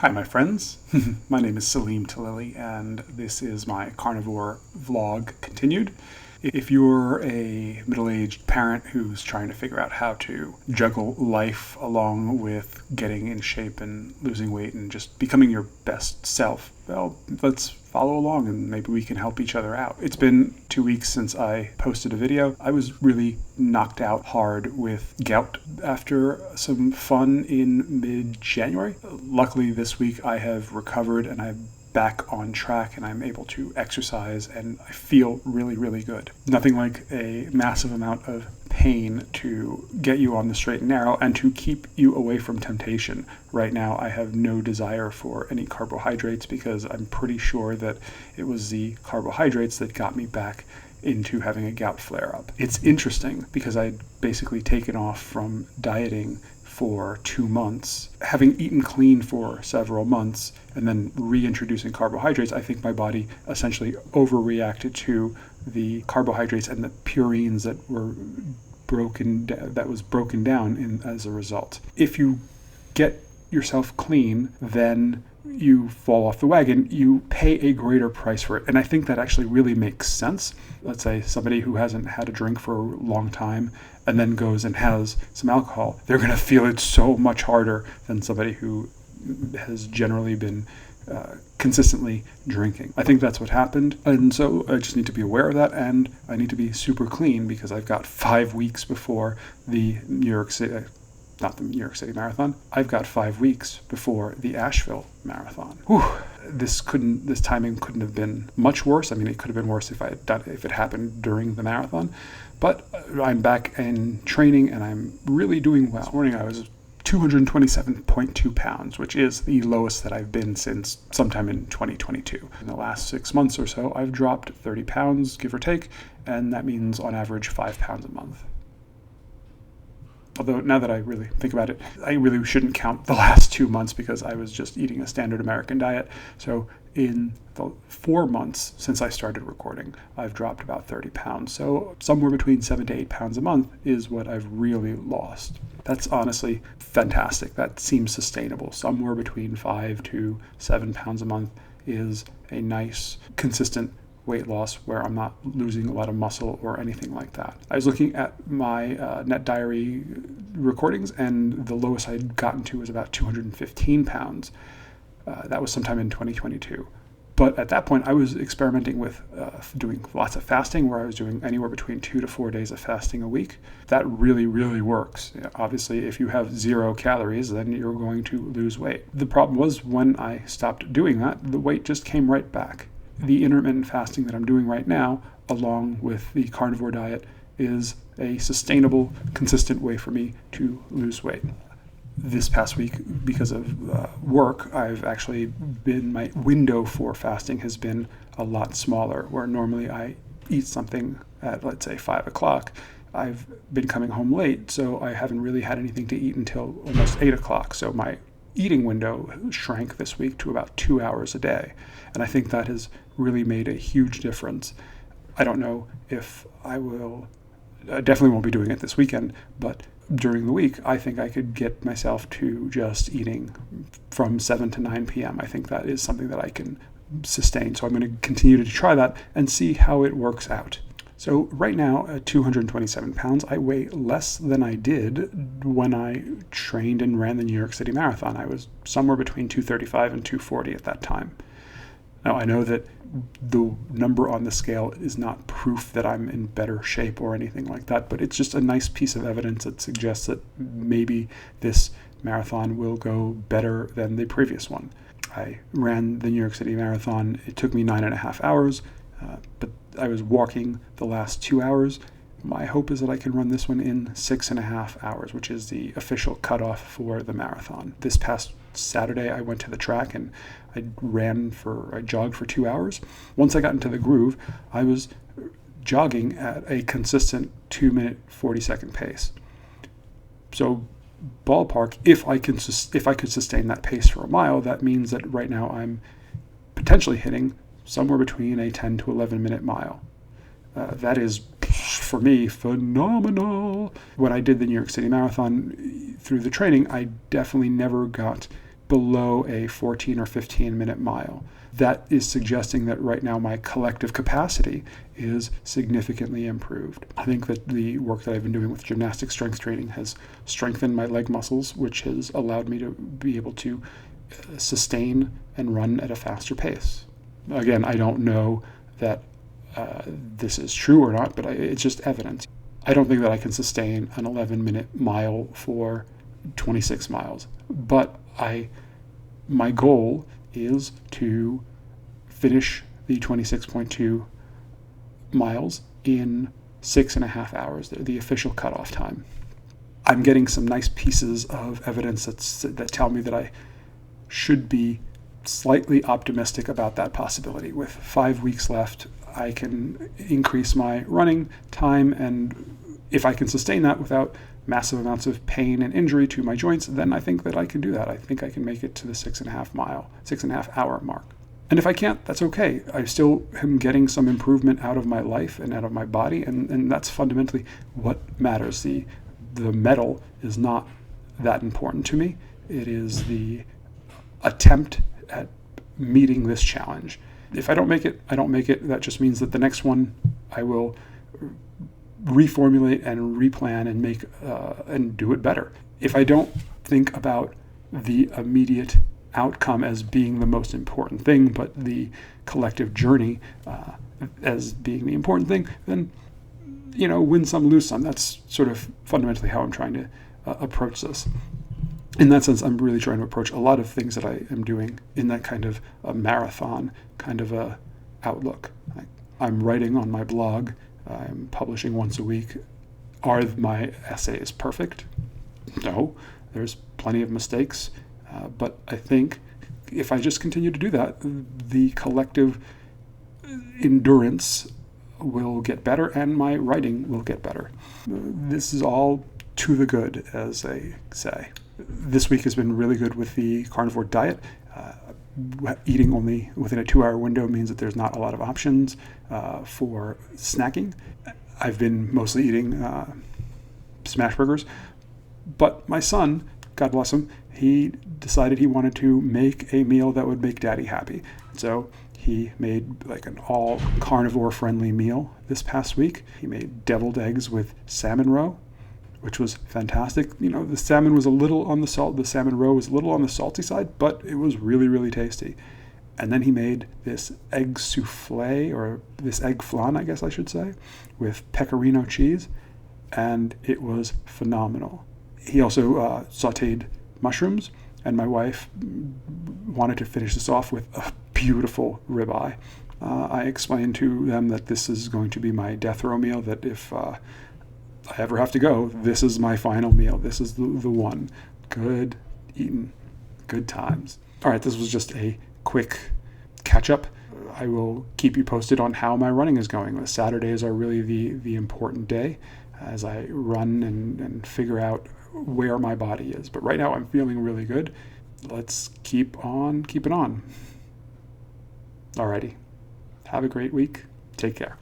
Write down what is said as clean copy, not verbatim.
Hi, my friends. My name is Selim.Digital, and this is my carnivore vlog continued. If you're a middle-aged parent who's trying to figure out how to juggle life along with getting in shape and losing weight and just becoming your best self, well, let's follow along and maybe we can help each other out. It's been 2 weeks since I posted a video. I was really knocked out hard with gout after some fun in mid-January. Luckily this week I have recovered and I'm back on track and I'm able to exercise and I feel really good. Nothing like a massive amount of pain to get you on the straight and narrow and to keep you away from temptation. Right now I have no desire for any carbohydrates because I'm pretty sure that it was the carbohydrates that got me back into having a gout flare-up. It's interesting because I'd basically taken off from dieting for 2 months. Having eaten clean for several months and then reintroducing carbohydrates, I think my body essentially overreacted to the carbohydrates and the purines that was broken down as a result. If you get yourself clean, then you fall off the wagon, you pay a greater price for it. And I think that actually really makes sense. Let's say somebody who hasn't had a drink for a long time and then goes and has some alcohol, they're going to feel it so much harder than somebody who has generally been consistently drinking. I think that's what happened. And so I just need to be aware of that, and I need to be super clean because I've got 5 weeks before the New York City Marathon. I've got 5 weeks before the Asheville Marathon. Whew. This timing couldn't have been much worse. I mean, it could have been worse if it happened during the marathon. But I'm back in training and I'm really doing well. This morning I was 227.2 pounds, which is the lowest that I've been since sometime in 2022. In the last 6 months or so, I've dropped 30 pounds, give or take, and that means on average 5 pounds a month. Although now that I really think about it, I really shouldn't count the last 2 months because I was just eating a standard American diet. So in the 4 months since I started recording, I've dropped about 30 pounds. So somewhere between 7 to 8 pounds a month is what I've really lost. That's honestly fantastic. That seems sustainable. Somewhere between 5 to 7 pounds a month is a nice, consistent weight loss where I'm not losing a lot of muscle or anything like that. I was looking at my Net Diary recordings and the lowest I'd gotten to was about 215 pounds. That was sometime in 2022. But at that point, I was experimenting with doing lots of fasting where I was doing anywhere between 2 to 4 days of fasting a week. That really works. Obviously, if you have 0 calories, then you're going to lose weight. The problem was when I stopped doing that, the weight just came right back. The intermittent fasting that I'm doing right now, along with the carnivore diet, is a sustainable, consistent way for me to lose weight. This past week, because of work, my window for fasting has been a lot smaller, where normally I eat something at, let's say, 5 o'clock. I've been coming home late, so I haven't really had anything to eat until almost 8 o'clock. So my eating window shrank this week to about 2 hours a day. And I think that has really made a huge difference. I don't know if I definitely won't be doing it this weekend, but during the week, I think I could get myself to just eating from 7 to 9 p.m. I think that is something that I can sustain. So I'm going to continue to try that and see how it works out. So right now, at 227 pounds, I weigh less than I did when I trained and ran the New York City Marathon. I was somewhere between 235 and 240 at that time. Now, I know that the number on the scale is not proof that I'm in better shape or anything like that, but it's just a nice piece of evidence that suggests that maybe this marathon will go better than the previous one. I ran the New York City Marathon. It took me 9.5 hours, but I was walking the last 2 hours. My hope is that I can run this one in 6.5 hours, which is the official cutoff for the marathon. This past Saturday, I went to the track and I jogged for 2 hours. Once I got into the groove, I was jogging at a consistent 2-minute, 40-second pace. So ballpark, if I could sustain that pace for a mile, that means that right now I'm potentially hitting somewhere between a 10 to 11 minute mile. That is, for me, phenomenal. When I did the New York City Marathon through the training, I definitely never got below a 14 or 15 minute mile. That is suggesting that right now my collective capacity is significantly improved. I think that the work that I've been doing with gymnastic strength training has strengthened my leg muscles, which has allowed me to be able to sustain and run at a faster pace. Again, I don't know that this is true or not, but it's just evidence. I don't think that I can sustain an 11-minute mile for 26 miles, but my goal is to finish the 26.2 miles in 6.5 hours, the official cutoff time. I'm getting some nice pieces of evidence that tell me that I should be slightly optimistic about that possibility. With 5 weeks left, I can increase my running time, and if I can sustain that without massive amounts of pain and injury to my joints, then I think that I can do that. I think I can make it to the 6.5 hour mark. And if I can't, that's okay. I still am getting some improvement out of my life and out of my body, and that's fundamentally what matters. The medal is not that important to me. It is the attempt at meeting this challenge. If I don't make it, I don't make it. That just means that the next one I will reformulate and replan and make and do it better. If I don't think about the immediate outcome as being the most important thing, but the collective journey as being the important thing, then win some, lose some. That's sort of fundamentally how I'm trying to approach this. In that sense, I'm really trying to approach a lot of things that I am doing in that kind of a marathon kind of a outlook. I'm writing on my blog. I'm publishing once a week. Are my essays perfect? No, there's plenty of mistakes. But I think if I just continue to do that, the collective endurance will get better and my writing will get better. This is all to the good, as they say. This week has been really good with the carnivore diet. Eating only within a 2-hour window means that there's not a lot of options for snacking. I've been mostly eating smash burgers, but my son, God bless him, he decided he wanted to make a meal that would make Daddy happy. So he made like an all carnivore friendly meal this past week. He made deviled eggs with salmon roe, which was fantastic. The salmon was a little on the salt. The salmon roe was a little on the salty side, but it was really, really tasty. And then he made this egg souffle, or this egg flan, I guess I should say, with pecorino cheese, and it was phenomenal. He also sautéed mushrooms, and my wife wanted to finish this off with a beautiful ribeye. I explained to them that this is going to be my death row meal, that if I ever have to go, this is my final meal. This is the one. Good eating, good times. All right, this was just a quick catch-up. I will keep you posted on how my running is going. The Saturdays are really the important day as I run and figure out where my body is. But right now I'm feeling really good. Let's keep on keeping on. Alrighty. Have a great week. Take care.